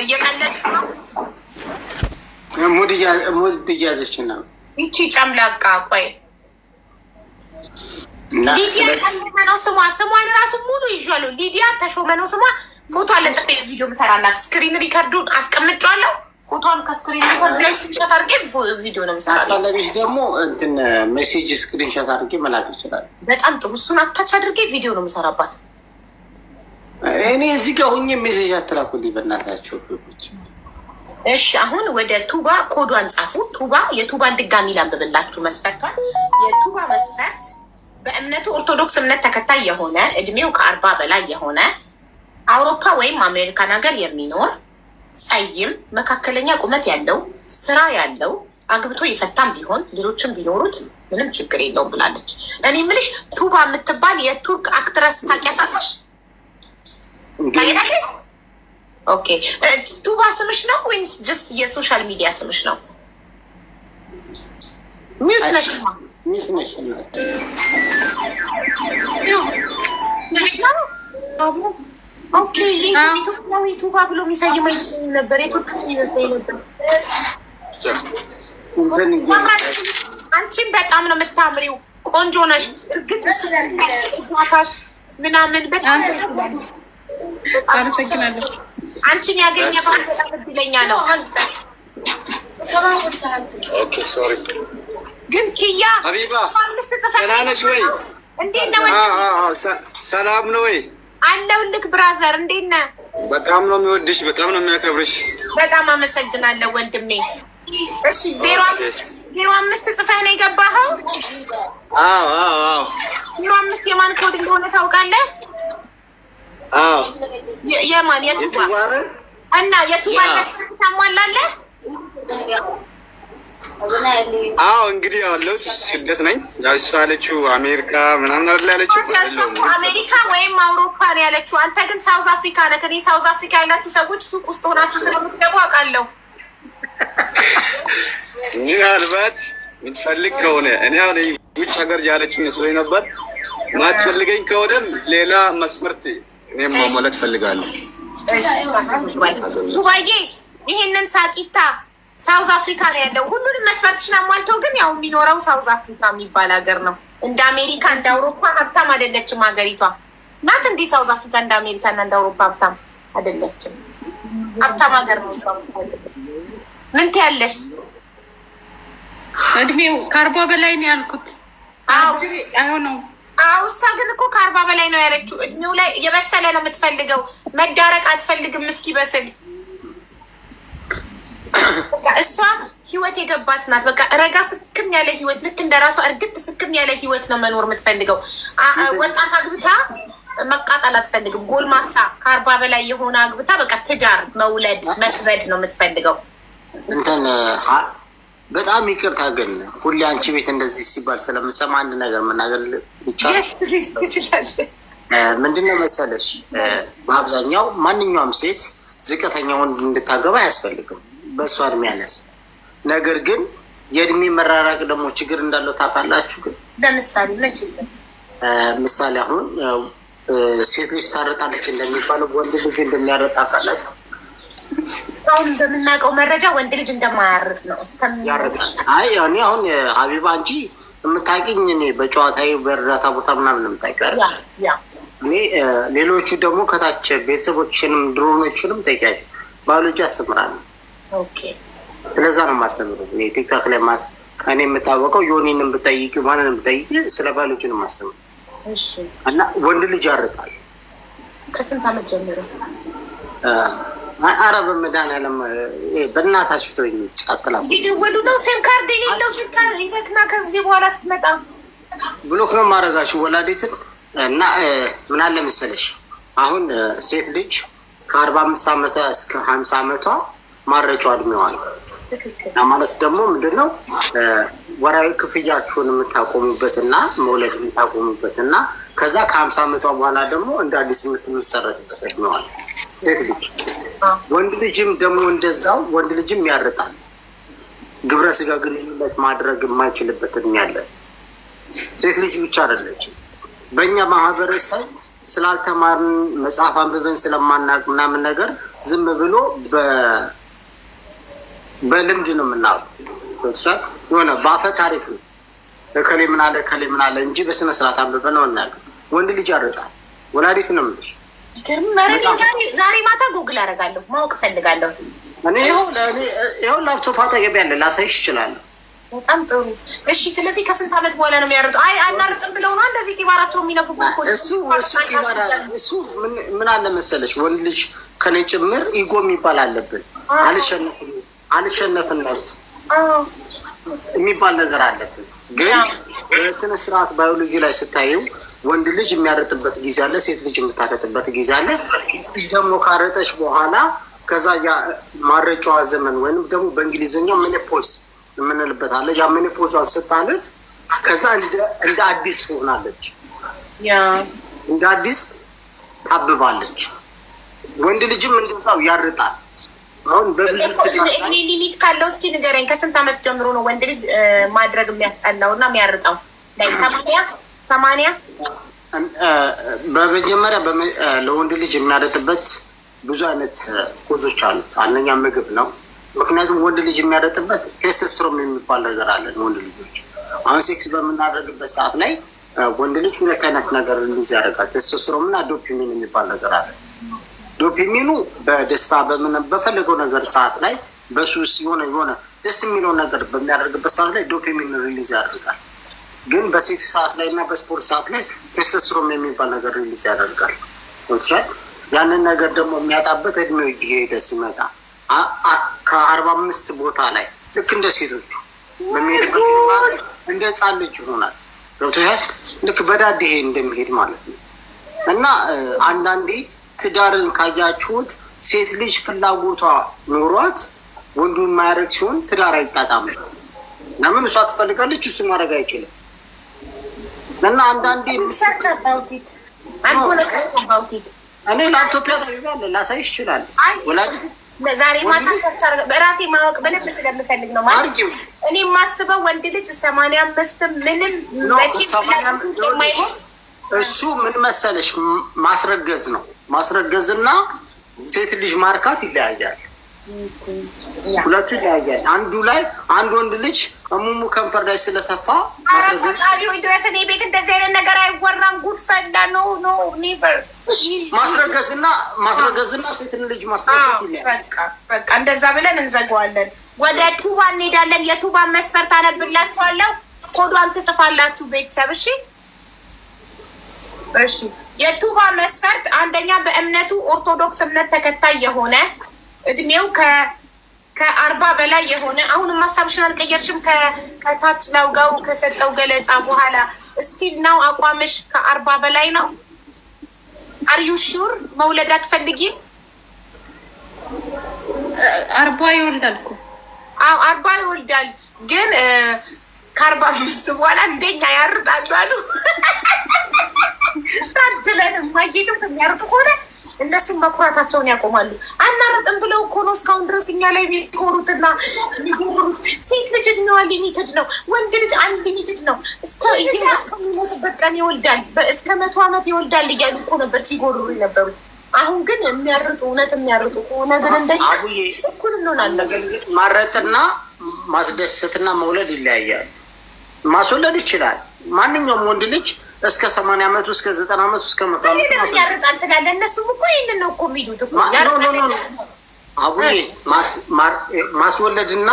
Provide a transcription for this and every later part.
እየቀለድሽ ነው። ሙድ እያዘች ነው ይቺ ጨምላቃ። ቆይ ሊዲያ ተሾመ ነው ስሟ። ስሟን ራሱ ሙሉ ይዣለሁ። ሊዲያ ተሾመ ነው ስሟ። ፎቶ አለጥፌ ቪዲዮ ምሰራላት። ስክሪን ሪከርዱን አስቀምጫለሁ። ፎቶን ከስክሪን ሪከርድ ላይ ስክሪንሾት አድርጌ ቪዲዮ ነው ምሰራላት። አስተላልፍ ደግሞ እንትን ሜሴጅ ስክሪንሾት አድርጌ መላክ ይችላል። በጣም ጥሩ። እሱን አታች አድርጌ ቪዲዮ ነው ምሰራባት። እኔ እዚህ ጋር ሁኜ ሜሴጅ አትላኩልኝ በእናታቸው። እሺ አሁን ወደ ቱባ ኮዷን ጻፉ። ቱባ የቱባን ድጋሚ ላንብብላችሁ መስፈርቷል። የቱባ መስፈርት በእምነቱ ኦርቶዶክስ እምነት ተከታይ የሆነ እድሜው ከ40 በላይ የሆነ አውሮፓ ወይም አሜሪካን ሀገር የሚኖር ጸይም፣ መካከለኛ ቁመት ያለው ስራ ያለው አግብቶ የፈታም ቢሆን ልጆችም ቢኖሩት ምንም ችግር የለውም ብላለች። እኔ የምልሽ ቱባ የምትባል የቱርክ አክትረስ ታውቂያታለሽ? ኦኬ ቱባ ስምሽ ነው ወይስ ጀስት የሶሻል ሚዲያ ስምሽ ነው? ሚዩት ነሽ ነው? ኦኬ ኢትዮጵያዊ ቱባ ብሎ የሚሰይመኝ ነበር። የቱርክ ስም ይመስለኝ ነበር። አንቺን በጣም ነው የምታምሪው። ቆንጆ ነሽ። እርግጥ ስለሽ ምናምን በጣም አመሰግናለሁ። አንቺን ያገኘ በጣም እድለኛ ነው። ግን ኪያ ሀቢባ ደህና ነሽ ወይ? እንዴት ነው? ሰላም ነው ወይ? አለሁልህ ብራዘር፣ እንዴት ነህ? በጣም ነው የሚወድሽ፣ በጣም ነው የሚያከብርሽ። በጣም አመሰግናለሁ ወንድሜ። እሺ 05 ጽፈህ ነው የገባኸው? 05 የማን ኮድ እንደሆነ ታውቃለህ? የማን የቱባ እና የቱባ መስፈርት ታሟላለህ? እንግዲህ ያለሁት ስደት ነኝ። እሷ ያለችው አሜሪካ ምናምን አይደል ያለችው? አሜሪካ ወይም አውሮፓ ነው ያለችው። አንተ ግን ሳውዝ አፍሪካ ነህ። እኔ ሳውዝ አፍሪካ ያላችሁ ሰዎች ሱቅ ውስጥ ሆናችሁ ስለምትገቡ አውቃለሁ። ምናልባት የምትፈልግ ከሆነ እኔ አሁን ውጭ ሀገር ያለችው መስሎኝ ነበር። ማትፈልገኝ ከሆነም ሌላ መስፈርት እኔም ማሟላት ፈልጋለሁ። ዱባዬ ይሄንን ሳቂታ ሳውዝ አፍሪካ ነው ያለው። ሁሉንም መስፈርትሽን አሟልተው ግን ያው የሚኖረው ሳውዝ አፍሪካ የሚባል ሀገር ነው። እንደ አሜሪካ እንደ አውሮፓ ሀብታም አይደለችም ሀገሪቷ ናት። እንዲህ ሳውዝ አፍሪካ እንደ አሜሪካ እና እንደ አውሮፓ ሀብታም አይደለችም። ሀብታም ሀገር ነው። ምን ትያለሽ? እድሜው ከ40 በላይ ነው ያልኩት። አይሆነው። እሷ ግን እኮ ከ40 በላይ ነው ያለችው። እድሜው ላይ የበሰለ ነው የምትፈልገው። መዳረቅ አትፈልግም እስኪበስል። እሷ ህይወት የገባት ናት። በቃ ረጋ ስክም ያለ ህይወት፣ ልክ እንደ ራሷ እርግጥ ስክም ያለ ህይወት ነው መኖር የምትፈልገው። ወጣት አግብታ መቃጠል አትፈልግም። ጎልማሳ ከ40 በላይ የሆነ አግብታ በቃ ትዳር መውለድ መክበድ ነው የምትፈልገው። እንትን በጣም ይቅርታ ግን ሁሌ አንቺ ቤት እንደዚህ ሲባል ስለምሰማ አንድ ነገር መናገር ይቻላል? ምንድነው መሰለሽ፣ በአብዛኛው ማንኛውም ሴት ዝቅተኛ ወንድ እንድታገባ አያስፈልግም በእሷ እድሜ ያነሰ። ነገር ግን የእድሜ መራራቅ ደግሞ ችግር እንዳለው ታውቃላችሁ? ግን ለምሳሌ ምን ችግር? ምሳሌ አሁን ሴት ልጅ ታረጣለች እንደሚባለው ወንድ ልጅ እንደሚያረጥ ታውቃላችሁ? አሁን በምናውቀው መረጃ ወንድ ልጅ እንደማያርጥ ነው። ያረጣል። አይ እኔ አሁን ሀቢባ እንጂ የምታውቂኝ እኔ በጨዋታዊ በእርዳታ ቦታ ምናምን የምታውቂው አይደል? እኔ ሌሎቹ ደግሞ ከታች ቤተሰቦችንም ድሮኖችንም ጠይቂያቸው ባዮሎጂ አስተምራለሁ። ስለዛ ነው የማስተምረው። ቲክታክ ላይ እኔ የምታወቀው ዮኒንም ብጠይቂ ማንንም ብጠይቂ ስለ ባዮሎጂ ነው የማስተምረው። እና ወንድ ልጅ ያርጣል። ከስንት ዓመት ጀምሮ? አረ በመድኃኒዓለም በእናታችሁ ተወኝ። ጫጥላ ይደወሉ ነው። ሲም ካርድ የሌለው ሲም ካርድ ይዘክና ከዚህ በኋላ ስትመጣ ብሎክ ነው ማድረጋችሁ ወላዴትን። እና ምን አለ መሰለሽ አሁን ሴት ልጅ ከ45 ዓመቷ እስከ 50 ዓመቷ ማረጫው እድሜዋ ነው። ማለት ደግሞ ምንድነው ወራዊ ክፍያችሁን የምታቆሙበትና መውለድ የምታቆሙበትና ከዛ ከ50 ዓመቷ በኋላ ደግሞ እንደ አዲስ የምትመሰረትበት እድሜዋ ነው ሴት ልጅ። ወንድ ልጅም ደግሞ እንደዛው ወንድ ልጅም ያርጣል። ግብረ ስጋ ግንኙነት ማድረግ የማይችልበት እድሜ ያለ ሴት ልጅ ብቻ አይደለችም። በእኛ ማህበረሰብ ስላልተማርን መጽሐፍ አንብበን ስለማናውቅ ምናምን ነገር ዝም ብሎ በልምድ ነው የምናውቀው። የሆነ በአፈ ታሪክ ነው እከሌ ምን አለ እከሌ ምን አለ እንጂ በስነ ስርዓት አንብበን ነው እናውቅ። ወንድ ልጅ ያርጣል። ወላዲት ነው የምልሽ። ዛሬ ማታ ጉግል አደርጋለሁ፣ ማወቅ እፈልጋለሁ። እኔ ይኸው ላፕቶፕ አጠገብ ያለ ላሳይሽ እችላለሁ። በጣም ጥሩ። እሺ፣ ስለዚህ ከስንት ዓመት በኋላ ነው የሚያርጡ? አይ አናርጥም ብለው ነው እንደዚህ ቂባራቸው የሚነፉበት። እሱ ቂባራ እሱ ምን አለ መሰለሽ፣ ወንድ ልጅ ከኔ ጭምር ኢጎ የሚባል አለብን። አልሸነፍነት የሚባል ነገር አለብን። ግን በስነ ስርዓት ባዮሎጂ ላይ ስታየው ወንድ ልጅ የሚያረጥበት ጊዜ አለ፣ ሴት ልጅ የምታረጥበት ጊዜ አለ። ልጅ ደግሞ ካረጠች በኋላ ከዛ ማረጫዋ ዘመን ወይም ደግሞ በእንግሊዝኛ ሜኖፖዝ የምንልበት አለ። ያ ሜኖፖዟን ስታልፍ ከዛ እንደ አዲስ ትሆናለች፣ እንደ አዲስ ታብባለች። ወንድ ልጅም እንደዛው ያርጣል። አሁን በብዙ እድሜ ሊሚት ካለው እስኪ ንገረኝ። ከስንት ዓመት ጀምሮ ነው ወንድ ልጅ ማድረግ የሚያስጠላው እና የሚያርጠው? ላይ 80 በመጀመሪያ ለወንድ ልጅ የሚያረጥበት ብዙ አይነት ኮዞች አሉት። አንደኛ ምግብ ነው። ምክንያቱም ወንድ ልጅ የሚያረጥበት ቴስቶስትሮን የሚባል ነገር አለን። ወንድ ልጆች አሁን ሴክስ በምናደርግበት ሰዓት ላይ ወንድ ልጅ ሁለት አይነት ነገር እንዲዝ ያደርጋል። ቴስቶስትሮን እና ዶፓሚን የሚባል ነገር አለ። ዶፓሚኑ በደስታ በፈለገው ነገር ሰዓት ላይ በሱስ የሆነ ደስ የሚለው ነገር በሚያደርግበት ሰዓት ላይ ዶፓሚን ሪሊዝ ያደርጋል። ግን በሴክስ ሰዓት ላይ እና በስፖርት ሰዓት ላይ ቴስቶስትሮን የሚባል ነገር ሪሊዝ ያደርጋል። ያንን ነገር ደግሞ የሚያጣበት እድሜው እየሄደ ሲመጣ ከ45 ቦታ ላይ ልክ እንደ ሴቶቹ በሚሄድበት እንደ ህፃን ልጅ ይሆናል። ገብቶሻል? ልክ በዳድ ይሄ እንደሚሄድ ማለት ነው። እና አንዳንዴ ትዳርን ካያችሁት ሴት ልጅ ፍላጎቷ ኖሯት ወንዱን ማያደርግ ሲሆን ትዳር አይጣጣምም። ለምን? እሷ ትፈልጋለች፣ እሱ ማድረግ አይችልም። እና አንዳንዴ እኔ ላፕቶፕ ያለ ላሳይሽ ይችላል። ወላዲት ዛሬ ማታ ሰርች በራሴ ማወቅ በደንብ ስለምፈልግ ነው ማለት እኔ የማስበው ወንድ ልጅ 85 ምንም እሱ ምን መሰለሽ ማስረገዝ ነው። ማስረገዝና ሴት ልጅ ማርካት ይለያያል። ሁለቱ ይለያያል። አንዱ ላይ አንድ ወንድ ልጅ እሙሙ ከንፈር ላይ ስለተፋ ድረስ እኔ ቤት እንደዚህ አይነት ነገር አይወራም። ጉድ ፈላ ነው ኔቨር ማስረገዝና ሴትን ልጅ ማስረገዝ ይለያል። በቃ እንደዛ ብለን እንዘጋዋለን። ወደ ቱባ እንሄዳለን። የቱባን መስፈርት አነብላችኋለሁ። ኮዷን ትጽፋላችሁ ቤተሰብ። እሺ የቱባ መስፈርት አንደኛ በእምነቱ ኦርቶዶክስ እምነት ተከታይ የሆነ እድሜው ከ40 በላይ የሆነ አሁንም ሀሳብሽን አልቀየርሽም። ከታች ላውጋው ከሰጠው ገለጻ በኋላ እስቲል ነው አቋምሽ ከ40 በላይ ነው። አር ዩ ሹር መውለድ አትፈልጊም? 40 ይወልዳል እኮ። አዎ 40 ይወልዳል፣ ግን ከ45 በኋላ እንደኛ ያርጣሉ አሉ። ታድለን ማይጌጡት የሚያርጡ ከሆነ እነሱም መኩራታቸውን ያቆማሉ። አናረጥም ብለው እኮ ነው እስካሁን ድረስ እኛ ላይ የሚኮሩትና የሚጎሩት። ሴት ልጅ እድሜዋ ሊሚትድ ነው፣ ወንድ ልጅ አንሊሚትድ ነው። እስከሚሞትበት ቀን ይወልዳል፣ እስከ 100 ዓመት ይወልዳል እያሉ እኮ ነበር ሲጎሩ ነበሩ። አሁን ግን የሚያርጡ እውነት የሚያርጡ ከሆነ ግን እንደኛ እኩል እንሆናለን። ማረጥና ማስደሰትና መውለድ ይለያያል። ማስወለድ ይችላል ማንኛውም ወንድ ልጅ እስከ 80 ዓመቱ እስከ 90 ዓመቱ እስከ 100 ዓመቱ ያርጣል ትላለህ። እነሱም እኮ ይሄንን ነው እኮ የሚሉት እኮ አቡዬ። ማስወለድና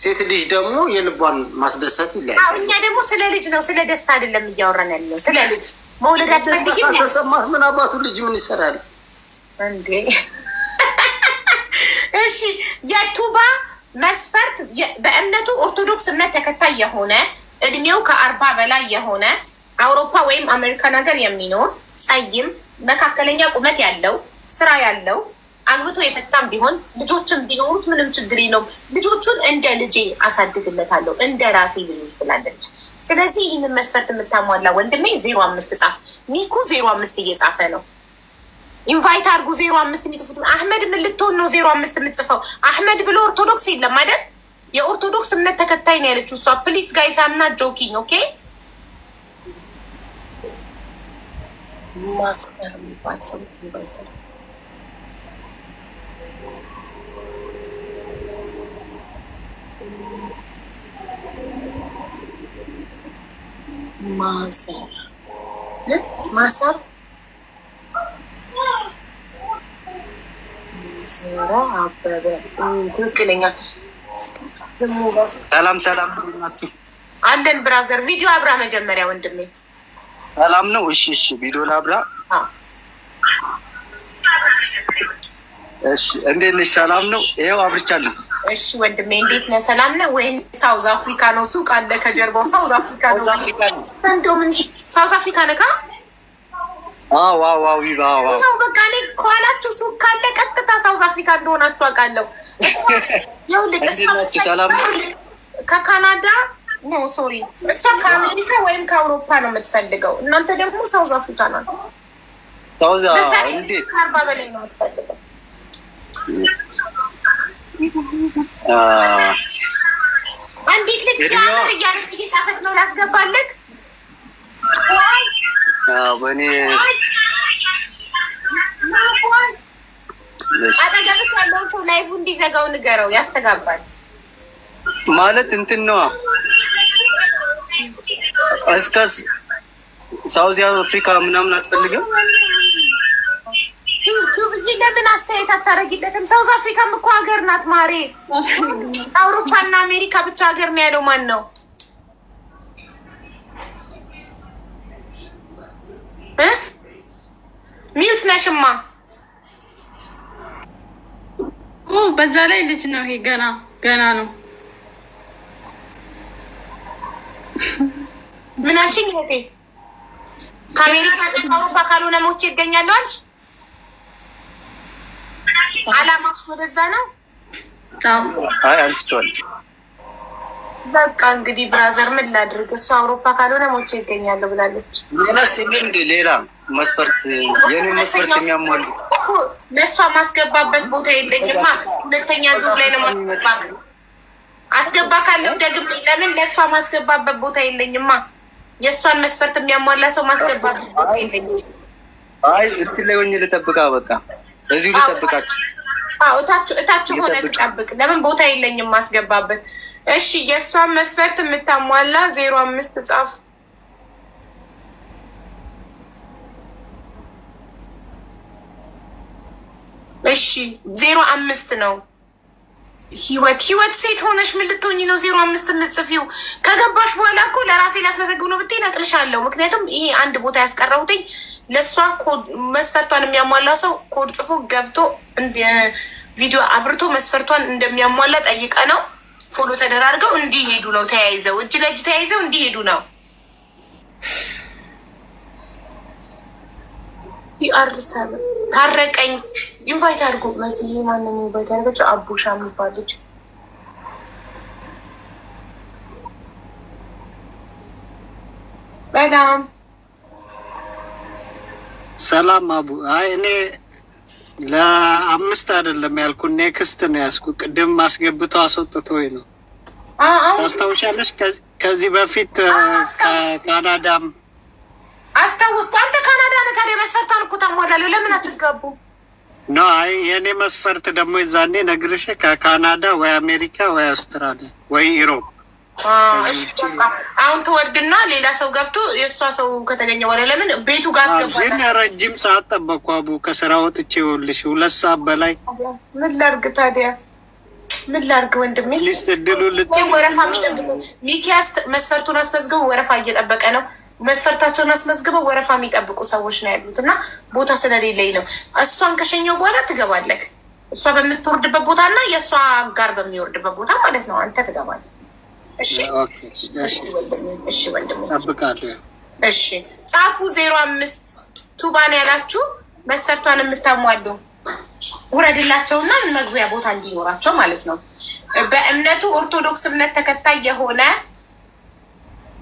ሴት ልጅ ደግሞ የልቧን ማስደሰት ይለያል። እኛ ደግሞ ስለ ልጅ ነው ስለ ደስታ አይደለም እያወራን ያለው፣ ስለ ልጅ መውለድ አትፈልጊም? ተሰማህ? ምን አባቱ ልጅ ምን ይሰራል እንዴ? እሺ የቱባ መስፈርት በእምነቱ ኦርቶዶክስ እምነት ተከታይ የሆነ እድሜው ከ40 በላይ የሆነ አውሮፓ ወይም አሜሪካን ሀገር የሚኖር ጸይም፣ መካከለኛ ቁመት ያለው፣ ስራ ያለው፣ አግብቶ የፈታም ቢሆን ልጆችን ቢኖሩት ምንም ችግር የለውም። ልጆቹን እንደ ልጄ አሳድግለታለሁ እንደ ራሴ ልጆች ብላለች። ስለዚህ ይህንን መስፈርት የምታሟላ ወንድሜ 05 ጻፍ። ሚኩ 05 እየጻፈ ነው። ኢንቫይት አርጉ 05 የሚጽፉት። አህመድ ምን ልትሆን ነው 05 የምትጽፈው? አህመድ ብሎ ኦርቶዶክስ የለም አይደል? የኦርቶዶክስ እምነት ተከታይ ነው ያለችው እሷ። ፕሊስ ጋይስ አምና ጆኪንግ ኦኬ። ማስተር የሚባል ሰው ይባላል። ማሰር ሰራ አበበ ትክክለኛ። ሰላም አለን ብራዘር። ቪዲዮ አብራ መጀመሪያ ወንድሜ። ሰላም ነው። እሺ ቪዲዮ ላብራ። እሺ እንዴት ነሽ? ሰላም ነው። ይኸው አብርቻለሁ። እሺ ወንድሜ እንዴት ነህ? ሰላም ነው ወይ? ሳውዝ አፍሪካ ነው። ሱቅ አለ ከጀርባው። ሳውዝ አፍሪካ ነው። እንደው ምን ሳውዝ አፍሪካ ነካ? ዋው ይኸው በቃ እኔ ከኋላችሁ ሱቅ ካለ ቀጥታ ሳውዝ አፍሪካ እንደሆናችሁ አውቃለሁ። ይኸውልህ ሰላም ከካናዳ ኖ ሶሪ፣ እሷ ከአሜሪካ ወይም ከአውሮፓ ነው የምትፈልገው። እናንተ ደግሞ ሳውዝ አፍሪካ ናቸው። ከአርባ በላይ ነው የምትፈልገው። አንዲት ልጅ ሲያምር እያለች እየጻፈች ነው። ላስገባለክ በእኔ አጠገብህ ያለውን ሰው ላይፉ እንዲዘጋው ንገረው። ያስተጋባል ማለት እንትን ነዋ። እስከ ሳውዝ አፍሪካ ምናምን አትፈልግም? ለምን አስተያየት አታረጊለትም? ሳውዝ አፍሪካም እኮ ሀገር ናት ማሬ። አውሮፓና አሜሪካ ብቻ ሀገር ነው ያለው ማን ነው? ሚዩት ነሽማ። በዛ ላይ ልጅ ነው ይሄ፣ ገና ነው። ምን አልሽኝ? ከአሜሪካ ከአውሮፓ ካልሆነ ሞቼ ይገኛለሁ አልሽ? አላማሽ ወደዛ ነው? አይ አንስቼዋለሁ። በቃ እንግዲህ ብራዘር ምን ላድርግ? እሱ አውሮፓ ካልሆነ ሞቼ ይገኛለሁ ብላለች። ሌላ መስፈርት የኔ መስፈርት የሚያሟሉ እኮ ለእሷ ማስገባበት ቦታ የለኝማ። ሁለተኛ ዙር ላይ ነው ማስገባ። አስገባ ካለው ደግም ለምን ለእሷ ማስገባበት ቦታ የለኝማ። የእሷን መስፈርት የሚያሟላ ሰው ማስገባበት ቦታ የለኝም። አይ እንትን ላይ ሆኜ ልጠብቃ። በቃ እዚሁ ልጠብቃችሁ። እታች ሆነ ትጠብቅ። ለምን ቦታ የለኝም ማስገባበት። እሺ የእሷን መስፈርት የምታሟላ 05 ጻፍ። እሺ 05 ነው። ህይወት ሴት ሆነሽ ምን ልትሆኚ ነው 05 የምትጽፊው? ከገባሽ በኋላ እኮ ለራሴ ላስመዘግብ ነው ብትይ እነቅልሻለሁ። ምክንያቱም ይሄ አንድ ቦታ ያስቀረሁትኝ ለእሷ መስፈርቷን የሚያሟላ ሰው ኮድ ጽፎ ገብቶ ቪዲዮ አብርቶ መስፈርቷን እንደሚያሟላ ጠይቀ ነው ፎሎ ተደራርገው እንዲሄዱ ነው። ተያይዘው እጅ ለእጅ ተያይዘው እንዲሄዱ ነው። ሲአር7 ታረቀኝ ኢንቫይት አድርጎ መስዬ ማንም ኢንቫይት አድርገች አቡሻ የሚባለች ሰላም አቡ። አይ እኔ ለ5 አይደለም ያልኩ ኔክስት ነው ያዝኩ። ቅድም አስገብቶ አስወጥቶኝ ነው። ታስታውሻለሽ? ከዚህ በፊት ከካናዳም አስታውስኩ። አንተ ካናዳ ነህ ታዲያ መስፈርቷን እኮ ታሟላለህ። ለምን አትጋቡ? ኖ አይ የእኔ መስፈርት ደግሞ የዛኔ ነግርሽ ከካናዳ ወይ አሜሪካ ወይ አውስትራሊያ ወይ ኢሮፕ። አሁን ትወርድና ሌላ ሰው ገብቶ የእሷ ሰው ከተገኘ በኋላ ለምን ቤቱ ጋር አስገባል? ግን ረጅም ሰዓት ጠበቅኩ አቡ። ከስራ ወጥቼ ይኸውልሽ 2 ሰዓት በላይ። ምን ላድርግ ታዲያ? ምን ላድርግ ወንድሜ? ሊስት እድሉ ወረፋ የሚጠብቁ ሚኪያስ መስፈርቱን አስመዝግበው ወረፋ እየጠበቀ ነው። መስፈርታቸውን አስመዝግበው ወረፋ የሚጠብቁ ሰዎች ነው ያሉት እና ቦታ ስለሌለኝ ነው። እሷን ከሸኘው በኋላ ትገባለህ። እሷ በምትወርድበት ቦታ እና የእሷ ጋር በሚወርድበት ቦታ ማለት ነው። አንተ ትገባለህ። እሺ ወንድሜ ጠብቃለሁ። እሺ ጻፉ። 05 ቱባን ያላችሁ መስፈርቷን የምታሟሉ ውረድላቸውና መግቢያ ቦታ እንዲኖራቸው ማለት ነው። በእምነቱ ኦርቶዶክስ እምነት ተከታይ የሆነ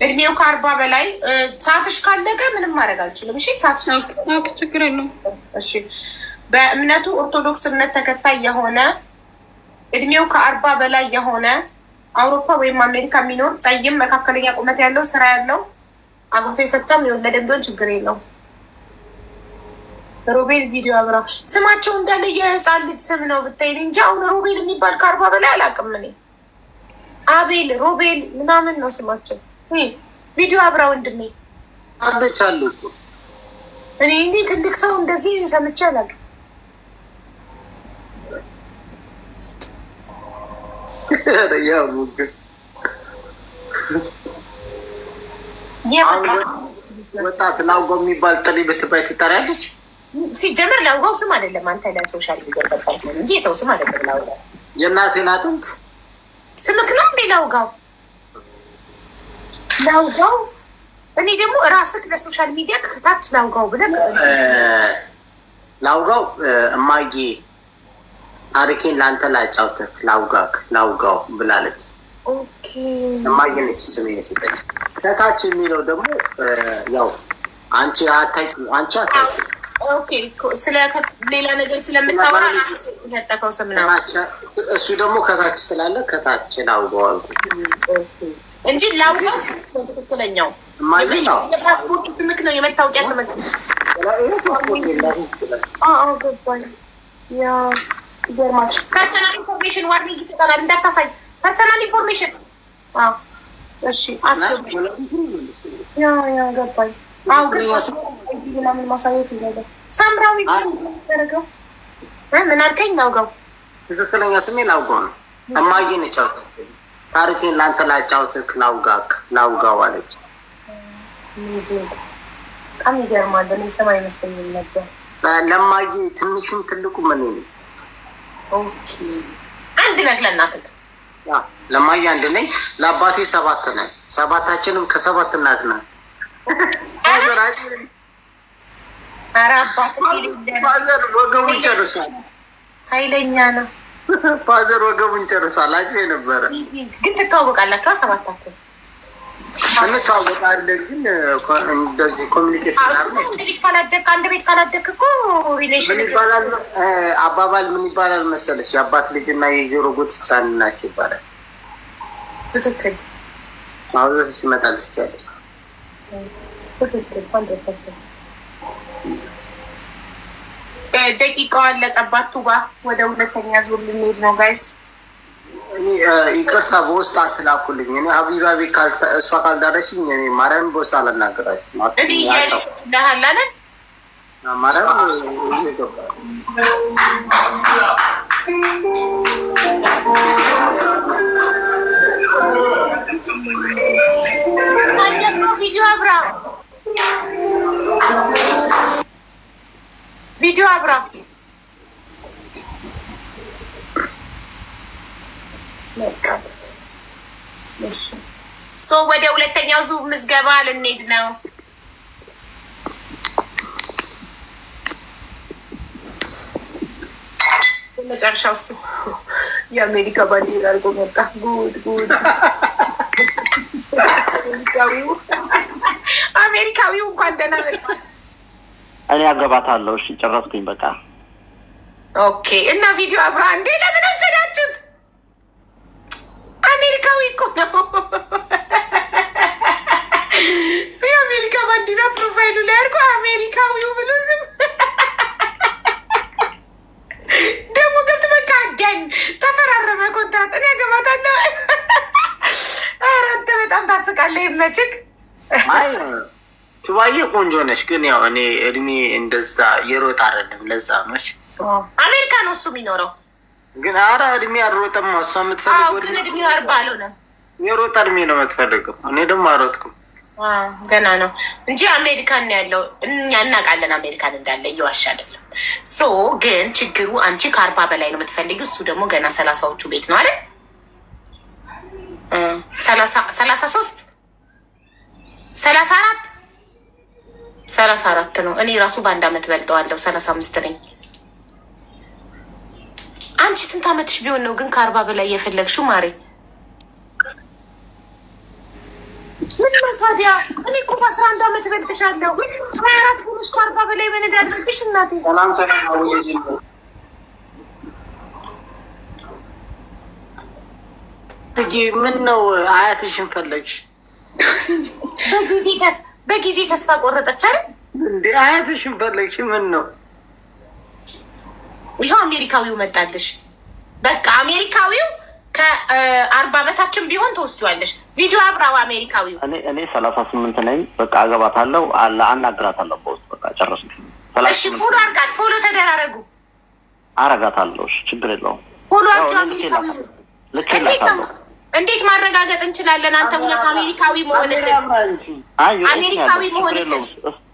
እድሜው ከ40 በላይ ሰዓትሽ ካለቀ ምንም ማድረግ አልችልም። እሺ ሰዓትሽ ችግር የለውም። እሺ በእምነቱ ኦርቶዶክስ እምነት ተከታይ የሆነ እድሜው ከ40 በላይ የሆነ አውሮፓ ወይም አሜሪካ የሚኖር ጸይም መካከለኛ ቁመት ያለው ስራ ያለው አግብቶ የፈታም የወለደ ቢሆን ችግር የለው። ሮቤል ቪዲዮ አብራ ስማቸው እንዳለ የህፃን ልጅ ስም ነው ብታይ እንጂ አሁን ሮቤል የሚባል ከ40 በላይ አላውቅም እኔ። አቤል ሮቤል ምናምን ነው ስማቸው። ቪዲዮ አብራ ወንድሜ አለች አሉ እኮ እኔ እንዲህ ትልቅ ሰው እንደዚህ ሰምቼ አላውቅም። ወጣት ላውጋው የሚባል ጥሪ ብትባይ ትጠሪያለች። ሲጀምር ላውጋው ስም አይደለም። አንተ ለሶሻል ሚዲያ በጣም ነው እንጂ ሰው ስም አይደለም። ላውጋው የእናቴን አጥንት ስምክ ነው እንዴ? ላውጋው እኔ ደግሞ ራስክ ለሶሻል ሚዲያ ከታች ላውጋው ብለህ ላውጋው እማዬ ታሪኬን ለአንተ ላጫውተክ ላውጋው ብላለች። ኦኬ እማዬ ነች ስሜ የሰጠች። ከታች የሚለው ደግሞ ያው አንቺ አታውቂው። ኦኬ ስለ ሌላ ነገር ስለምታወራ ያጠቀው ስም ነው። እሱ ደግሞ ከታች ስላለ ከታች ላውጋው አልኩት እንጂ ላውጋው ትክክለኛው የፓስፖርት ስምክ ነው፣ የመታወቂያ ስምክ ነው። ገባኝ። ያ ይገርማል። ፐርሰናል ኢንፎርሜሽን ዋርኒንግ ይሰጣል፣ እንዳታሳይ ፐርሰናል ኢንፎርሜሽን። እሺ አስገባ። ያ ገባኝ። ግን ምናምን ማሳየት ይላል። ሳምራዊ ያደረገው ምን አልከኝ? ላውጋው ትክክለኛ ስሜ ላውጋው ነው። እማዬ ነች ታሪኬን ለአንተ ላጫውትክ ላውጋው አለች። በጣም ይገርማል። እኔ ስም አይመስለኝም ነበር። ለማዬ ትንሹም ትልቁ ምን ነው? ኦኬ አንድ ነህ ለእናትህ? ለማዬ አንድ ነኝ፣ ለአባቴ 7 ነን። 7ታችንም ከ7 እናት ነን። ኧረ አባትህ ፋዘር ወገቡን ጨርሷል። ኃይለኛ ነው ፋዘር ወገቡን ጨርሷል። አጭ ነበረ ግን ትታወቃላችሁ? 7ታችሁ እንታወቃለን፣ ግን እንደዚህ ኮሚኒኬሽን አንድ ቤት ካላደግ እኮ ሪሌሽን ይባላል። አባባል ምን ይባላል መሰለች? የአባት ልጅና የጆሮ ጉትቻ ናቸው ይባላል። ትክክል። ማውዘት ይመጣል ትችላለች። ትክክል 100%። ደቂቃው አለቀባት። ቱባ ወደ ሁለተኛ ዙር ልንሄድ ነው ጋይስ። ይቅርታ በውስጥ አትላኩልኝ። እኔ ሀቢባ ቤት እሷ ካልዳረሽኝ እኔ ማርያም በውስጥ አላናገራችሁ። ለሃላለን ማርያም ቪዲዮ አብራ ወደ ሁለተኛው ዙር ምዝገባ ልንሄድ ነው። መጨረሻው እሱ የአሜሪካ ባንዲራ አድርጎ መጣ። ጉድ አሜሪካዊው እንኳን ደህና መጣ። እኔ አገባታለሁ። እሺ ጨረስኩኝ በቃ። ኦኬ እና ቪዲዮ አብራ እንዴ ለምን ወሰዳችሁት? አሜሪካዊ እኮ ነው። የአሜሪካ ባንዲራ ፕሮፋይሉ ላይ አድርጎ አሜሪካዊው ብሎ ስም ደግሞ ገብት በቃ ገን ተፈራረመ ኮንትራት። እኔ አገባታለሁ። ኧረ አንተ በጣም ታስቃለህ። ይመችክ። አይ ቱባዬ ቆንጆ ነሽ፣ ግን ያው እኔ እድሜ እንደዛ የሮጥ አይደለም። ለዛ ነሽ አሜሪካ ነው እሱ የሚኖረው። ግን ኧረ እድሜ አልሮጠም። እሷ የምትፈልገው ግን እድሜው 40 አልሆነም። የሮጥ እድሜ ነው የምትፈልገው። እኔ ደግሞ አልሮጥኩም። ገና ነው እንጂ አሜሪካን ነው ያለው። እኛ እናውቃለን አሜሪካን እንዳለ፣ እየዋሻ አይደለም። ግን ችግሩ አንቺ ከ40 በላይ ነው የምትፈልጊው፣ እሱ ደግሞ ገና 30ዎቹ ቤት ነው አይደል? 33 34 ነው። እኔ ራሱ በ1 አመት በልጠዋለሁ። 35 ነኝ። አንቺ ስንት አመትሽ ቢሆን ነው ግን ከ40 በላይ የፈለግሽው ማሬ? ምን ነው ታዲያ? እኔ እኮ በ11 አመት በልጥሻለሁ። 24 ሆነሽ ከ40 በላይ መነድ ያለብሽ እናቴ። ሰላም ምን ነው አያትሽን ፈለግሽ? በጊዜ ተስፋ ቆረጠች አይደል? እንዴ አያትሽን ፈለግሽ? ምን ነው ይኸው አሜሪካዊው መጣልሽ። በቃ አሜሪካዊው ከ40 በታችን ቢሆን ተወስጇለሽ። ቪዲዮ አብራው አሜሪካዊው እኔ 38 ነኝ። በቃ አገባታለሁ፣ አናግራታለሁ በውስጥ በቃ ጨረስኩ። እሺ ፎሎ አርጋት፣ ፎሎ ተደራረጉ። አረጋታለሁ። እሺ ችግር የለውም። ፎሎ አርጋት አሜሪካዊው። እንዴት ማረጋገጥ እንችላለን? አንተ እውነት አሜሪካዊ መሆንክ አሜሪካዊ መሆንክ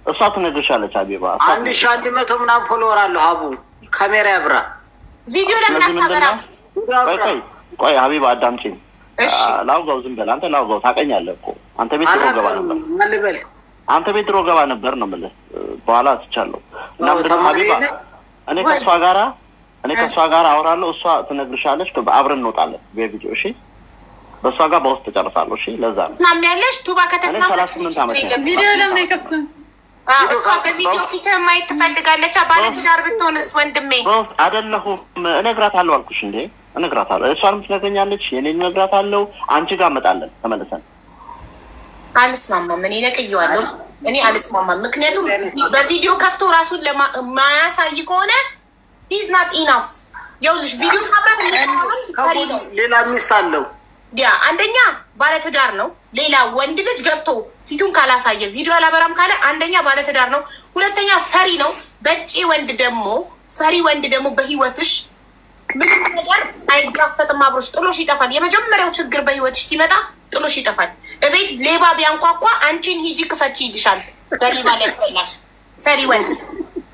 እሷ ትነግርሻለች። አቢባ 1100 ምናምን ፎሎወር አለው። ሀቡ ካሜራ ያብራ። ቪዲዮ ለምን አታበራ? ቆይ ሀቢባ አዳምጪኝ። ላውጋው ዝም በል አንተ። ላውጋው ታውቀኛለህ እኮ አንተ ቤት ድሮ ገባ ነበር። አንተ ቤት ድሮ ገባ ነበር ነው የምልህ። በኋላ ትቻለሁ እና ሀቢባ እኔ ከእሷ ጋር አወራለሁ። እሷ ትነግርሻለች። አብረን እንወጣለን በቪዲዮ። እሺ በእሷ ጋር በውስጥ ተጨርሳለሁ። እሺ ለዛ ነው ታሚያለሽ። ቱባ ከተስማማች ቪዲዮ ለምን አይከፍትም? እሷ በቪዲዮ ፊት ማየት ትፈልጋለች። ባለትዳር ብትሆንስ? ወንድሜ አይደለሁም። እነግራታለሁ አልኩሽ እንዴ። እነግራታለሁ። እሷንም ትነግረኛለች፣ የኔን እነግራታለሁ። አንቺ ጋር እመጣለን ተመልሰን። አልስማማም። እኔ ነቅዬዋለሁ። እኔ አልስማማም። ምክንያቱም በቪዲዮ ከፍቶ ራሱን ለማያሳይ ከሆነ ሂዝ ናት ኢናፍ። ይኸውልሽ ቪዲዮ ካብራት ፈሪ ነው። ሌላ ሚስት አለው። ያ አንደኛ ባለትዳር ነው። ሌላ ወንድ ልጅ ገብቶ ፊቱን ካላሳየ ቪዲዮ አላበራም ካለ አንደኛ ባለትዳር ነው፣ ሁለተኛ ፈሪ ነው። በጪ ወንድ ደግሞ ፈሪ ወንድ ደግሞ በህይወትሽ ምንም ነገር አይጋፈጥም። አብሮሽ ጥሎሽ ይጠፋል። የመጀመሪያው ችግር በህይወትሽ ሲመጣ ጥሎሽ ይጠፋል። እቤት ሌባ ቢያንኳኳ አንቺን ሂጂ ክፈች ይልሻል። በሌባ ሊያስበላሽ ፈሪ ወንድ።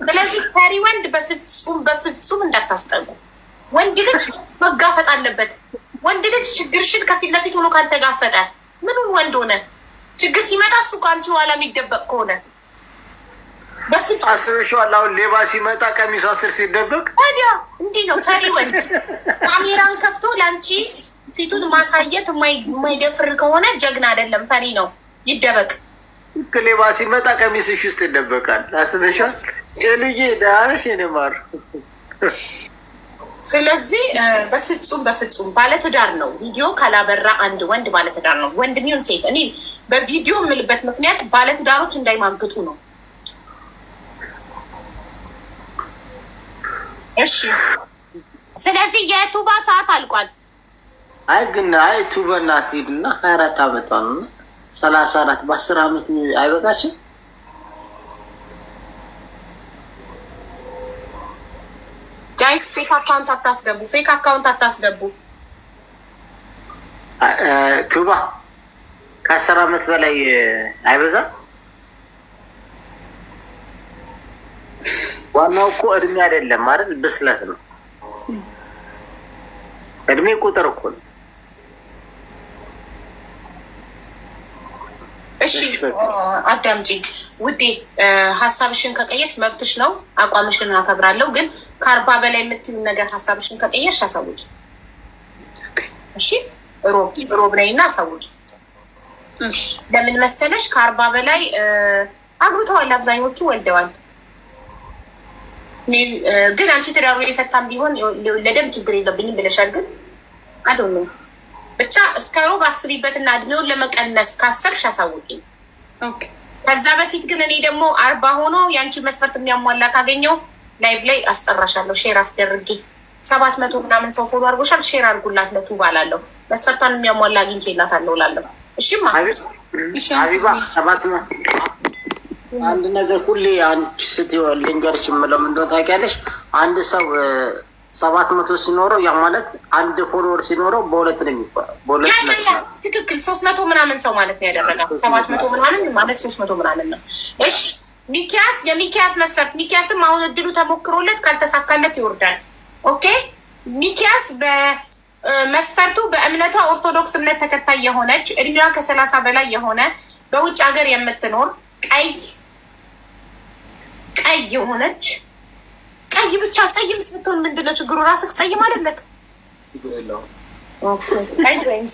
ስለዚህ ፈሪ ወንድ በፍጹም እንዳታስጠጉ። ወንድ ልጅ መጋፈጥ አለበት። ወንድ ልጅ ችግርሽን ከፊት ለፊት ሆኖ ካልተጋፈጠ ምኑን ወንድ ሆነ? ችግር ሲመጣ እሱ ከአንቺ ኋላ የሚደበቅ ከሆነ በፍጹም አስበሽዋል? አሁን ሌባ ሲመጣ ቀሚሷ ስር ሲደበቅ ታዲያ እንዲህ ነው ፈሪ ወንድ። ካሜራን ከፍቶ ለአንቺ ፊቱን ማሳየት የማይደፍር ከሆነ ጀግና አይደለም፣ ፈሪ ነው። ይደበቅ። ሌባ ሲመጣ ቀሚስሽ ውስጥ ይደበቃል። አስበሽዋል? ልዬ ዳሽ የነማር ስለዚህ በፍጹም ባለትዳር ነው። ቪዲዮ ካላበራ አንድ ወንድ ባለትዳር ነው። ወንድ ሚሆን ሴት። እኔ በቪዲዮ የምልበት ምክንያት ባለትዳሮች እንዳይማግጡ ነው። እሺ ስለዚህ የቱባ ሰዓት አልቋል። አይ ቱባ እናት ሄድና 24 ዓመቷ ነው። 34 በ10 ዓመት አይበቃችም? ጋይስ ፌክ አካውንት አታስገቡ። ቱባ ከ10 ዓመት በላይ አይበዛም? ዋናው እኮ እድሜ አይደለም አይደል? ብስለት ነው። እድሜ ቁጥር እኮ ነው። እሺ አዳምጪ ውዴ፣ ሀሳብሽን ከቀየሽ መብትሽ ነው። አቋምሽን አከብራለሁ። ግን ከ40 በላይ የምትይውን ነገር ሀሳብሽን ከቀየሽ አሳውቂ። እሺ ሮብ ነይና አሳውቂ። ለምን መሰለሽ? ከ40 በላይ አግብተዋል፣ አብዛኞቹ ወልደዋል። ግን አንቺ ትዳሩ የፈታም ቢሆን ለደም ችግር የለብኝም ብለሻል። ግን አዶነ ብቻ እስከ ሮብ አስቢበትና እድሜውን ለመቀነስ ካሰብሽ አሳውቂ። ከዛ በፊት ግን እኔ ደግሞ 40 ሆኖ የአንቺ መስፈርት የሚያሟላ ካገኘው ላይቭ ላይ አስጠራሻለሁ። ሼር አስደርጌ 700 ምናምን ሰው ፎሎ አድርጎሻል። ሼር አድርጉላት ለቱባ ላለሁ መስፈርቷን የሚያሟላ አግኝቼላታለሁ ላለሁ። እሺማ ሀቢባ 700 አንድ ነገር ሁሌ አንቺ ስትይው ልንገርሽ የምለው ምንድነው ታውቂያለሽ? አንድ ሰው 700 ሲኖረው ያ ማለት አንድ ፎሎወር ሲኖረው በሁለት ነው የሚባለው። ትክክል 300 ምናምን ሰው ማለት ነው ያደረጋል። 700 ምናምን ማለት 300 ምናምን ነው። እሺ ሚኪያስ፣ የሚኪያስ መስፈርት ሚኪያስም አሁን እድሉ ተሞክሮለት ካልተሳካለት ይወርዳል። ኦኬ ሚኪያስ በመስፈርቱ በእምነቷ ኦርቶዶክስ እምነት ተከታይ የሆነች እድሜዋ ከ30 በላይ የሆነ በውጭ ሀገር የምትኖር ቀይ የሆነች ቀይ ብቻ ጸይም ስትሆን ምንድነው ችግሩ? ራስህ ጸይም አይደለክ? ቀይ ወይም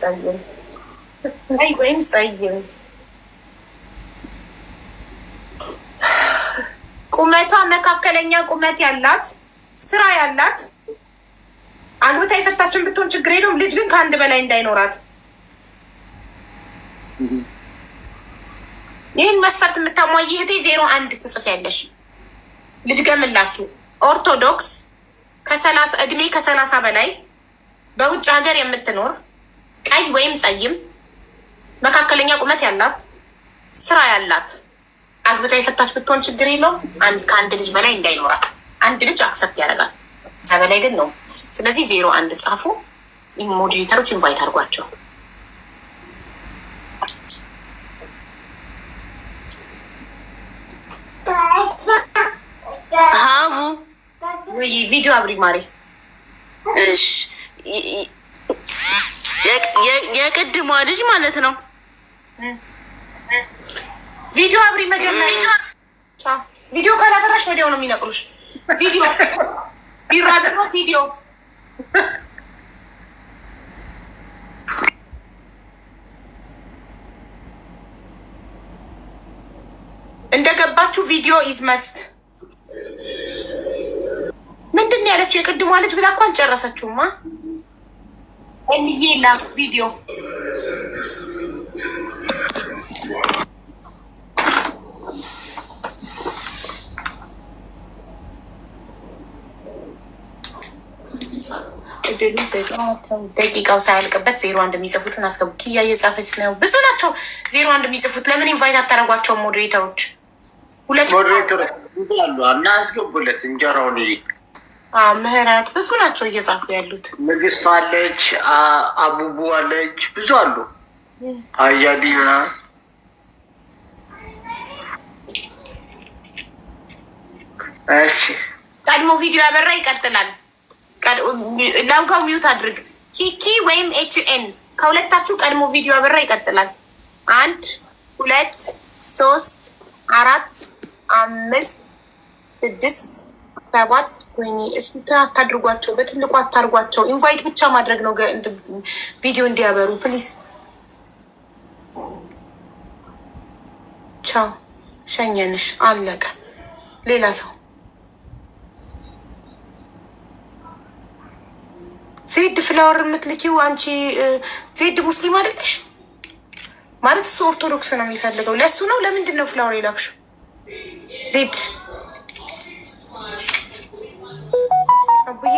ጸይም ቁመቷ መካከለኛ ቁመት ያላት ስራ ያላት አግብታ የፈታችን ብትሆን ችግር የለውም። ልጅ ግን ከአንድ በላይ እንዳይኖራት። ይህን መስፈርት የምታሟይ እህቴ 01 ትጽፊያለሽ። ልድገምላችሁ። ኦርቶዶክስ እድሜ ከ30 በላይ በውጭ ሀገር የምትኖር ቀይ ወይም ጸይም መካከለኛ ቁመት ያላት ስራ ያላት አግብታ የፈታች ብትሆን ችግር የለውም። ከአንድ ልጅ በላይ እንዳይኖራት አንድ ልጅ አክሰፕት ያደርጋል። እዛ በላይ ግን ነው። ስለዚህ 01 ጻፉ። ሞዴሬተሮች ኢንቫይት አድርጓቸው። ሀቡ ወይ ቪዲዮ አብሪ ማሪ። እሺ የቅድሟ ልጅ ማለት ነው። ቪዲዮ አብሪ መጀመሪያ። ቪዲዮ ካላበራሽ ወዲያው ነው የሚነቅሉሽ። ቪዲዮ ቢራቢሮ ቪዲዮ እንደገባችሁ ቪዲዮ ኢዝ መስት። ምንድን ነው ያለችው? የቅድሟ ልጅ ብላ እኮ አልጨረሰችውማ። እንዬ ላክ ቪዲዮ ደቂቃው ሳያልቅበት 01 የሚጽፉትን አስገቡ። ኪያ እየጻፈች ነው። ብዙ ናቸው 01 የሚጽፉት። ለምን ኢንቫይት አታደርጓቸውም? ሞዴሬተሮች ሁለት ሞዴሬተር አሉ እና አስገቡለት። እንጀራውን ምህረት ብዙ ናቸው እየጻፉ ያሉት። ንግስቷ አለች፣ አቡቡ አለች፣ ብዙ አሉ። አያዲና እሺ፣ ቀድሞ ቪዲዮ ያበራ ይቀጥላል። ላውጋው ሚዩት አድርግ። ኪኪ ወይም ኤችኤን ከሁለታችሁ ቀድሞ ቪዲዮ ያበራ ይቀጥላል። 1 2 3 4 5 6 7 ወይኔ እስንት አታድርጓቸው። በትልቁ አታርጓቸው። ኢንቫይት ብቻ ማድረግ ነው ቪዲዮ እንዲያበሩ ፕሊዝ። ቻው ሸኘንሽ። አለቀ። ሌላ ሰው ዜድ ፍላወር የምትልኪው አንቺ ዜድ ሙስሊም አይደለሽ ማለት? እሱ ኦርቶዶክስ ነው የሚፈልገው። ለእሱ ነው። ለምንድን ነው ፍላወር የላክሽው ዜድ? አቡዬ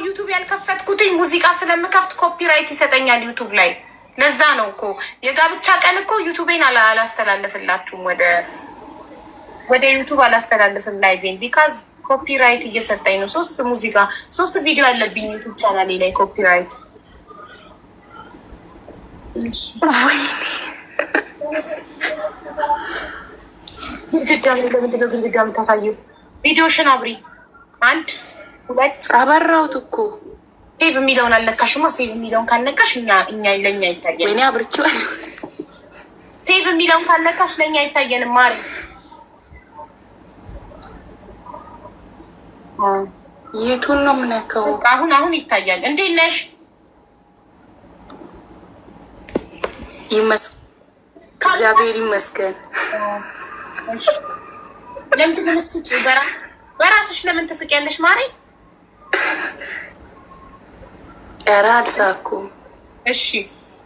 ዩቱብ ያልከፈትኩትኝ ሙዚቃ ስለምከፍት ኮፒራይት ይሰጠኛል ዩቱብ ላይ። ለዛ ነው እኮ የጋብቻ ቀን እኮ ዩቱቤን አላስተላልፍላችሁም። ወደ ዩቱብ አላስተላልፍም ላይቬን ቢካዝ ኮፒራይት እየሰጠኝ ነው። 3 ቪዲዮ ያለብኝ ዩቱብ ቻናሌ ላይ ኮፒራይት። ለምንድነው ግድግዳ የምታሳየው? ቪዲዮሽን አብሪ። 1 2 አበራሁት እኮ። ሴቭ የሚለውን አልነካሽማ። ሴቭ የሚለውን ካልነካሽ ለእኛ ይታየን። ወይኔ አብርቼዋል። ሴቭ የሚለውን ካልነካሽ ለእኛ አይታየንም። ማሪ የቱን ነው የምነካው? አሁን ይታያል። እንዴት ነሽ? እግዚአብሔር ይመስገን። ለምንድን ነው የምትስቂው? በራስሽ ለምን ትስቂያለሽ ማሪ? ኧረ አልሳኩም።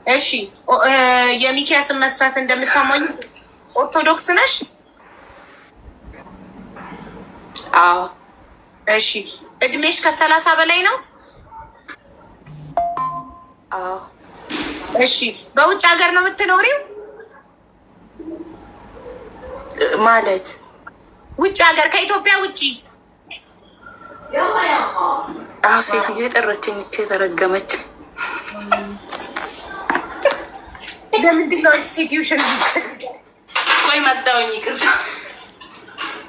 እሺ የሚኪያስን መስፈርት እንደምታሟኝ ኦርቶዶክስ ነሽ? አዎ። እሺ እድሜሽ ከ30 በላይ ነው? አዎ። እሺ በውጭ ሀገር ነው የምትኖሪው? ማለት ውጭ ሀገር ከኢትዮጵያ ውጭ? አዎ። ሴትዮ የጠረችኝ እቺ የተረገመች። ለምንድን ነው ሴትዮሽን? ቆይ መጣሁኝ። ይቅርታ።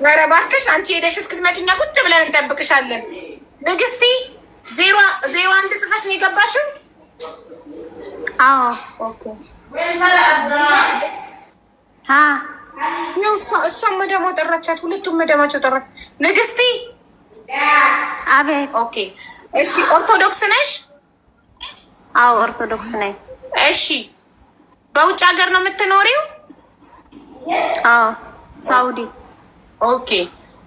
ኧረ እባክሽ አንቺ ሄደሽ እስክትመጪ እኛ ቁጭ ብለን እንጠብቅሻለን። ንግስቲ 01 ጽፈሽ ነው የገባሽው? አዎ። ኦኬ። እሷም መዳሟ ጠራቻት። ሁለቱም መዳማቸው ጠራች። ንግስቲ አቤት። ኦኬ። እሺ ኦርቶዶክስ ነሽ? አዎ ኦርቶዶክስ ነኝ። እሺ በውጭ ሀገር ነው የምትኖሪው? አዎ ሳውዲ። ኦኬ።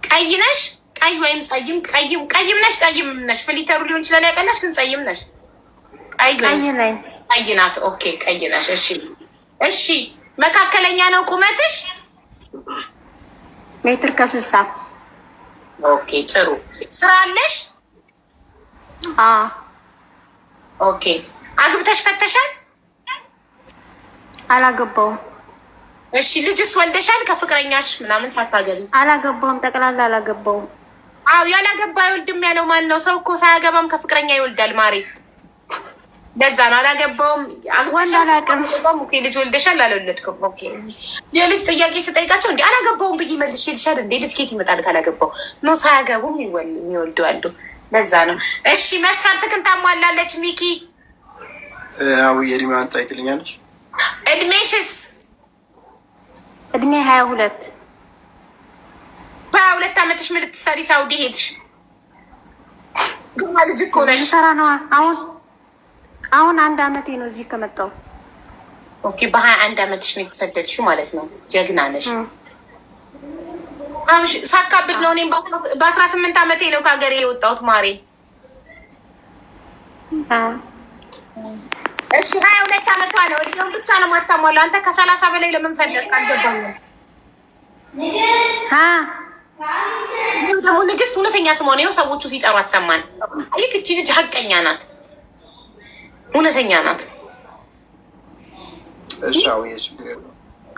ቀይ ነሽ? ቀይ ወይም ጸይም? ቀይም ነሽ? ጸይም ነሽ? ፍሊተሩ ሊሆን ይችላል ያቀላሽ፣ ግን ጸይም ነሽ? ቀይ ነኝ። ቀይ ናት። ኦኬ ቀይ ነሽ። እሺ መካከለኛ ነው ቁመትሽ? 1.60 ሜትር። ኦኬ ጥሩ። ስራ አለሽ? ኦኬ። አግብተሽ ፈተሻል? አላገባውም። እሺ ልጅስ ወልደሻል? ከፍቅረኛሽ ምናምን ሳታገቢ? አላገባውም። ጠቅላላ አላገባውም። አዎ ያላገባ አይወልድም ያለው ማን ነው? ሰው እኮ ሳያገባም ከፍቅረኛ ይወልዳል ማሬ። ለዛ ነው አላገባውም። ወንድ አላውቅም። ኦኬ ልጅ ወልደሻል? አልወለድኩም። ኦኬ የልጅ ጥያቄ ስጠይቃቸው እንዲ አላገባውም ብዬ መልሼ ልሻል እንዴ ልጅ ኬት ይመጣል ካላገባው? ኖ ሳያገቡም የሚወልዱ አሉ። ለዛ ነው። እሺ መስፈርትክን ታሟላለች ሚኪ? አዎ የእድሜዋን ጠይቅልኛለች። እድሜሽስ? እድሜ 22። በ22 ዓመትሽ ምን ልትሰሪ ሳውዲ ሄድሽ? ግማ ልጅ እኮ ነሽ። ሰራ ነዋ። አሁን 1 ዓመቴ ነው እዚህ ከመጣሁ። ኦኬ በ21 ዓመትሽ ነው የተሰደድሽው ማለት ነው። ጀግና ነሽ። ሳካብድ ነው። እኔም በ18 ዓመቴ ነው ከሀገሬ የወጣሁት ማሬ። እሺ 22 ዓመቷ ነው። እድሜውን ብቻ ነው ማታሟላው። አንተ ከ30 በላይ ለምን ፈለግ? አልገባኝም። ደግሞ ንግስት እውነተኛ ስሟ ነው። ሰዎቹ ሲጠሯት ሰማን። ይህ እቺ ልጅ ሀቀኛ ናት፣ እውነተኛ ናት።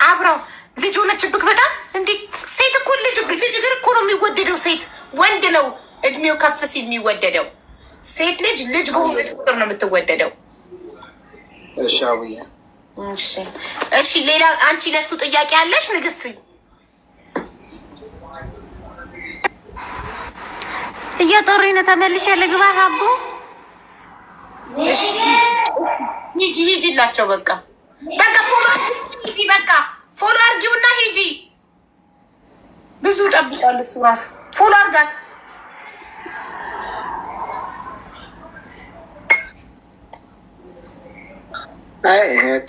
አብረው ልጅ ሆነችብክ በጣም እንዴ። ሴት እኮ ልጅ እግር እኮ ነው የሚወደደው። ሴት ወንድ ነው እድሜው ከፍ ሲል የሚወደደው። ሴት ልጅ በሆነች ቁጥር ነው የምትወደደው። እሺ ሌላ አንቺ ለሱ ጥያቄ አለሽ ንግስት? እየጠሩኝ ነው። ተመልሼ ልግባ አቦ? እሺ ሂጂላቸው። በቃ ፎሎ አርጊውና ሂጂ። ብዙ ጠብቃል እሱ ራሱ። ፎሎ አርጋት።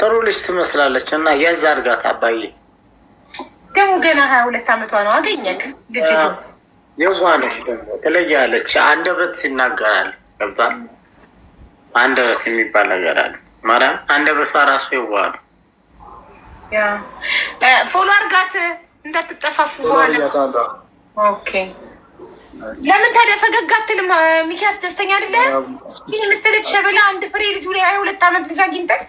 ጥሩ ልጅ ትመስላለች እና የዛ አርጋት። አባዬ ደግሞ ገና 22 ዓመቷ ነው። አገኘክ ልጅ የዋነች ደግሞ ትለያለች። አንደበት ይናገራል። ገብቷል። አንደበት የሚባል ነገር አለ። ማርያም አንደበቷ ራሱ የዋ ነው። ፎሎ አርጋት እንዳትጠፋፉ በኋላ። ኦኬ ለምን ታዲያ ፈገግ አትልም? ሚኪያስ ደስተኛ አይደለ? ይህ መሰለች ሸበላ አንድ ፍሬ ልጅ ላይ 22 ዓመት ልጅ አግኝተክ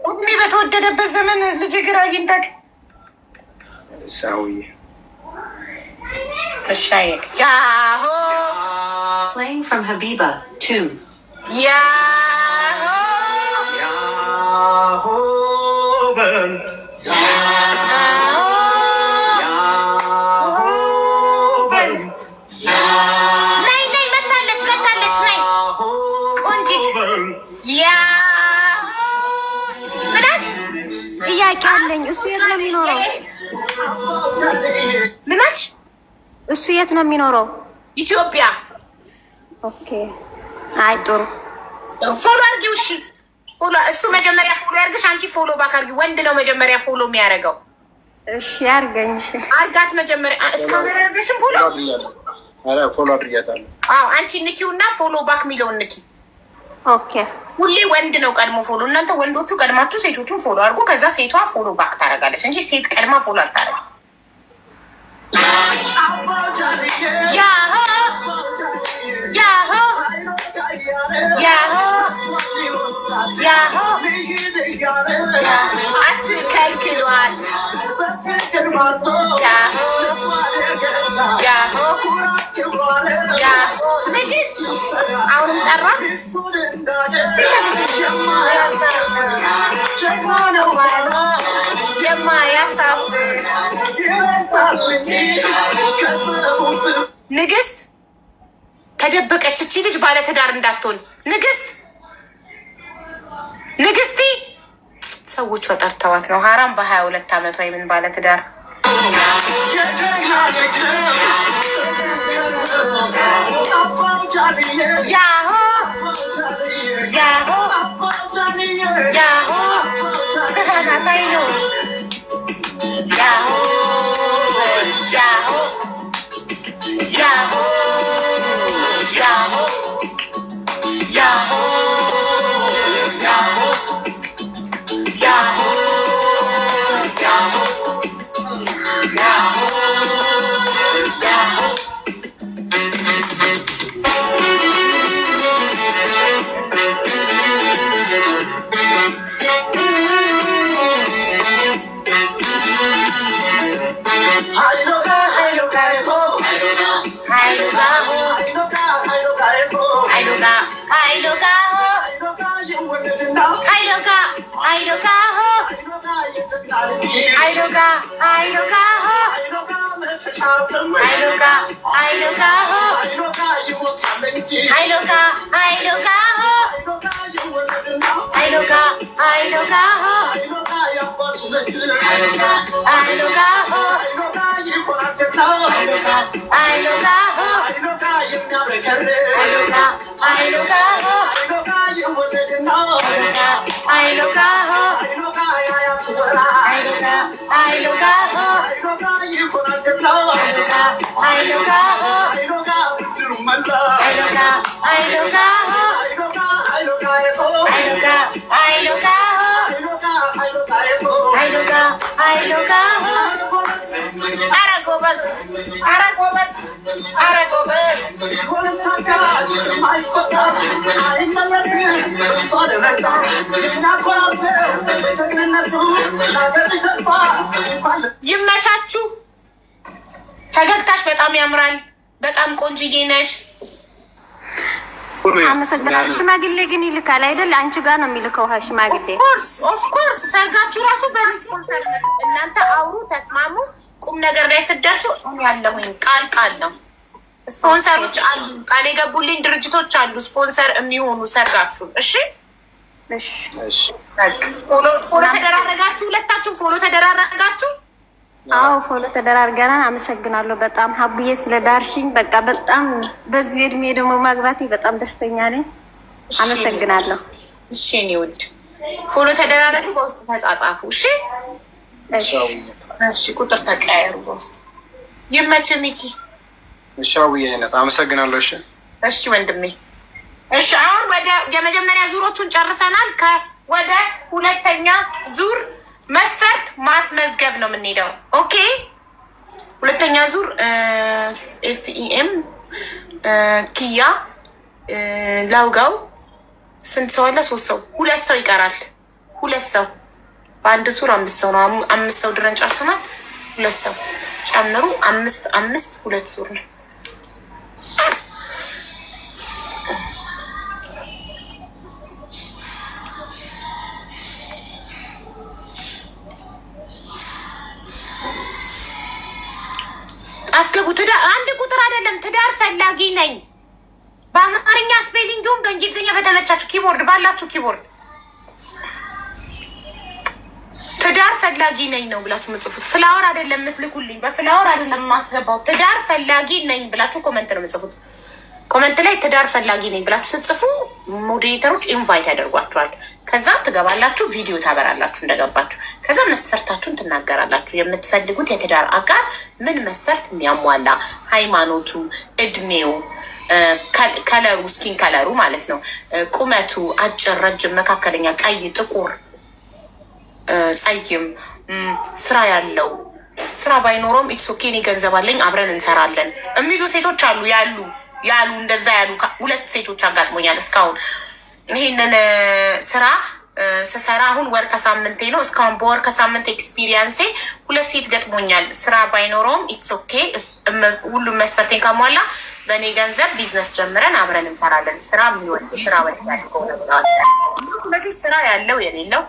እድሜ በተወደደበት ዘመን ልጅ እግር አግኝተክ ሰውዬ እሻዬ ያሆ Playing from Habiba 2. ያሆ ነይ መታለች ነይ ቆንጂት ምናች ጥያቄ አለኝ። እሱ የት ነው የሚኖረው? ምናች እሱ የት ነው የሚኖረው? ኢትዮጵያ። ኦኬ አይ ጥሩ። ፎሎ አርጊው። እሺ እሱ መጀመሪያ ፎሎ ያርግሽ፣ አንቺ ፎሎ ባክ አርጊ። ወንድ ነው መጀመሪያ ፎሎ የሚያደርገው። እሺ ያርገኝ። እሺ አርጋት መጀመሪያ። እስካሁን ያደረገሽም ፎሎ አድርጊያታለሁ። አዎ አንቺ ንኪው እና ፎሎ ባክ የሚለውን ንኪ። ኦኬ ሁሌ ወንድ ነው ቀድሞ ፎሎ። እናንተ ወንዶቹ ቀድማችሁ ሴቶቹን ፎሎ አድርጎ ከዛ ሴቷ ፎሎ ባክ ታደርጋለች እንጂ ሴት ቀድማ ፎሎ አታደርግም። አትከልክሏት። ንግስት አሁንም ጠሯት። የማያሳፍር ንግስት ተደበቀች። እቺ ልጅ ባለትዳር እንዳትሆን ንግስቲ ሰዎች ጠርተዋት ነው። ሀራም በ22 ዓመቷ የምን ባለትዳር ያሆ ስራናታይ ነው። ያሆ Ailoga, Ailoga, Ailoga, Ailoga, Ailoga, Ailoga, Ailoga, Ailoga, ይመቻችሁ። ፈገግታሽ በጣም ያምራል። በጣም ቆንጅዬ ነሽ። አመሰግናለሁ። ሽማግሌ ግን ይልካል አይደል? አንቺ ጋር ነው የሚልከው ሽማግሌ። ኦፍኮርስ ሰርጋችሁ ራሱ በስፖንሰር እናንተ አውሩ፣ ተስማሙ። ቁም ነገር ላይ ስትደርሱ ያለሁኝ ቃል ነው። ስፖንሰሮች አሉ፣ ቃል የገቡልኝ ድርጅቶች አሉ፣ ስፖንሰር የሚሆኑ ሰርጋችሁን። እሺ ፎሎ ተደራረጋችሁ፣ ሁለታችሁም ፎሎ ተደራረጋችሁ። አዎ ፎሎ ተደራርገናል። አመሰግናለሁ በጣም ሀቡዬ ስለ ዳርሽኝ። በቃ በጣም በዚህ እድሜ ደግሞ ማግባቴ በጣም ደስተኛ ነኝ። አመሰግናለሁ። እሺ እኔ ውድ ፎሎ ተደራረጉ፣ በውስጥ ተጻጻፉ። እሺ እሺ፣ ቁጥር ተቀያየሩ በውስጥ። ይመችህ ሚኪ። እሺ አውዬ አይነት አመሰግናለሁ። እሺ እሺ ወንድሜ። እሺ አሁን ወደ የመጀመሪያ ዙሮቹን ጨርሰናል። ወደ ሁለተኛ ዙር መስፈርት ማስመዝገብ ነው የምንሄደው። ኦኬ ሁለተኛ ዙር ኤፍኢኤም ኪያ ላውጋው ስንት ሰው አለ? 3 ሰው። 2 ሰው ይቀራል። 2 ሰው በአንድ ዙር 5 ሰው ነው። 5 ሰው ድረን ጨርሰናል። 2 ሰው ጨምሩ። 5 5 2 ዙር ነው። አስገቡ። አንድ ቁጥር አይደለም። ትዳር ፈላጊ ነኝ። በአማርኛ ስፔሊንግም በእንግሊዝኛ በተመቻችሁ ኪቦርድ ባላችሁ ኪቦርድ ትዳር ፈላጊ ነኝ ነው ብላችሁ የምጽፉት። ፍላወር አይደለም የምትልኩልኝ፣ በፍላወር አይደለም የማስገባው። ትዳር ፈላጊ ነኝ ብላችሁ ኮመንት ነው የምጽፉት። ኮመንት ላይ ትዳር ፈላጊ ነኝ ብላችሁ ስትጽፉ ሞዴሬተሮች ኢንቫይት ያደርጓችኋል። ከዛ ትገባላችሁ፣ ቪዲዮ ታበራላችሁ እንደገባችሁ። ከዛ መስፈርታችሁን ትናገራላችሁ። የምትፈልጉት የትዳር አጋር ምን መስፈርት የሚያሟላ፣ ሃይማኖቱ፣ እድሜው፣ ከለሩ፣ ስኪን ከለሩ ማለት ነው፣ ቁመቱ፣ አጭር፣ ረጅም፣ መካከለኛ፣ ቀይ፣ ጥቁር፣ ጸይም፣ ስራ ያለው፣ ስራ ባይኖረውም ኢትስ ኦኬ እኔ ገንዘብ አለኝ አብረን እንሰራለን የሚሉ ሴቶች አሉ። ያሉ እንደዛ ያሉ 2 ሴቶች አጋጥሞኛል እስካሁን። ይሄንን ስራ ስሰራ አሁን ወር ከሳምንቴ ነው። እስካሁን በወር ከሳምንት ኤክስፒሪየንሴ 2 ሴት ገጥሞኛል። ስራ ባይኖረውም ኢትስ ኦኬ ሁሉም መስፈርቴን ካሟላ በእኔ ገንዘብ ቢዝነስ ጀምረን አብረን እንሰራለን። ስራ የሚወድ ስራ ወድ ያድርገው ነው ብለዋል። ስለዚህ ስራ ያለው የሌለው